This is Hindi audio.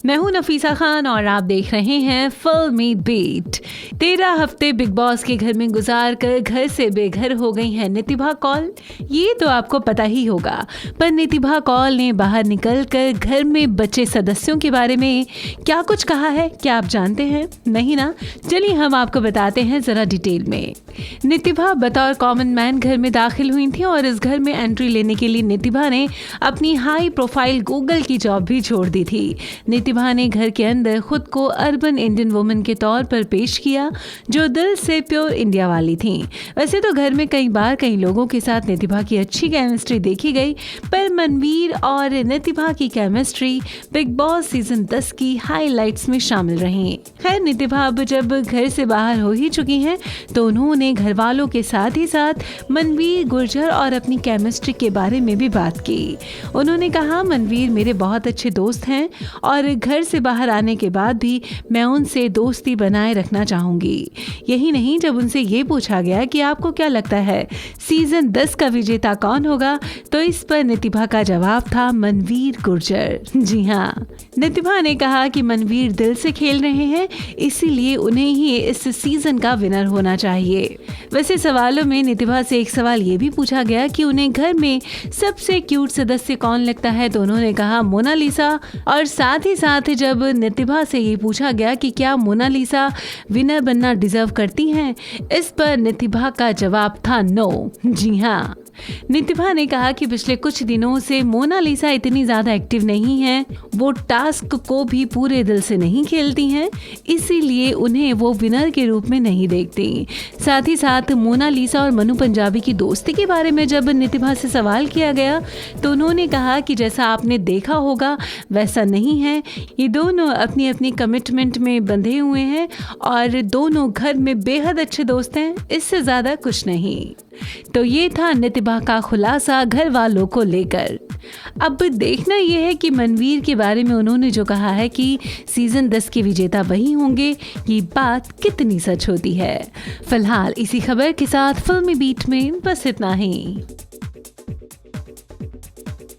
मैं हूं नफीसा खान और आप देख रहे हैं फिल्मी बीट। 13 हफ्ते बिग बॉस के घर में गुजार कर घर से बेघर हो गई हैं नितिभा कौल। ये तो आपको पता ही होगा, पर नितिभा कौल ने बाहर निकलकर घर में बचे सदस्यों के बारे में क्या कुछ कहा है, क्या आप जानते हैं? नहीं ना, चलिए हम आपको बताते हैं जरा डिटेल में। नितिभा बतौर कॉमन मैन घर में दाखिल हुई थी और इस घर में एंट्री लेने के लिए नितिभा ने अपनी हाई प्रोफाइल गूगल की जॉब भी छोड़ दी थी। नितिभा ने घर के अंदर खुद को अर्बन इंडियन वुमन के तौर पर पेश किया, जो दिल से प्योर इंडिया वाली थी। वैसे तो घर में कई बार कई लोगों के साथ नितिभा की अच्छी केमिस्ट्री देखी गई, पर मनवीर और नितिभा की केमिस्ट्री बिग बॉस सीजन 10 की हाईलाइट्स में शामिल रही। खैर, नितिभा अब जब घर से बाहर हो ही चुकी हैं, तो उन्होंने घर वालों के साथ ही साथ मनवीर गुर्जर और अपनी केमिस्ट्री के बारे में भी बात की। उन्होंने कहा, मनवीर मेरे बहुत अच्छे दोस्त हैं और घर से बाहर आने के बाद भी मैं उनसे दोस्ती बनाए रखना चाहूंगी। यही नहीं, जब उनसे ये पूछा गया कि आपको क्या लगता है सीजन 10 का विजेता कौन होगा, तो इस पर नितिभा का जवाब था मनवीर गुर्जर। जी हाँ, नितिभा ने कहा कि मनवीर दिल से खेल रहे हैं, इसीलिए उन्हें ही इस सीजन का विनर होना चाहिए। वैसे सवालों में नितिभा से एक सवाल ये भी पूछा गया कि उन्हें घर में सबसे क्यूट सदस्य कौन लगता है, तो उन्होंने कहा मोनालिसा। और साथ ही साथ जब नितिभा से ये पूछा गया कि क्या मोनालिसा विनर बनना डिजर्व करती हैं, इस पर नितिभा का जवाब था नो। जी हाँ, नितिभा ने कहा कि पिछले कुछ दिनों से मोनालिसा इतनी ज्यादा एक्टिव नहीं है, वो टास्क को भी पूरे दिल से नहीं खेलती हैं, इसीलिए उन्हें वो विनर के रूप में नहीं देखती। साथ ही साथ मोनालिसा और मनु पंजाबी की दोस्ती के बारे में जब नितिभा से सवाल किया गया, तो उन्होंने कहा कि जैसा आपने देखा होगा वैसा नहीं है, ये दोनों अपनी अपनी कमिटमेंट में बंधे हुए हैं और दोनों घर में बेहद अच्छे दोस्त हैं, इससे ज्यादा कुछ नहीं। तो ये था नितिभा का खुलासा घर वालों को लेकर। अब देखना यह है कि मनवीर के बारे में उन्होंने जो कहा है कि सीजन 10 के विजेता वही होंगे, ये बात कितनी सच होती है। फिलहाल इसी खबर के साथ फिल्मी बीट में बस इतना ही।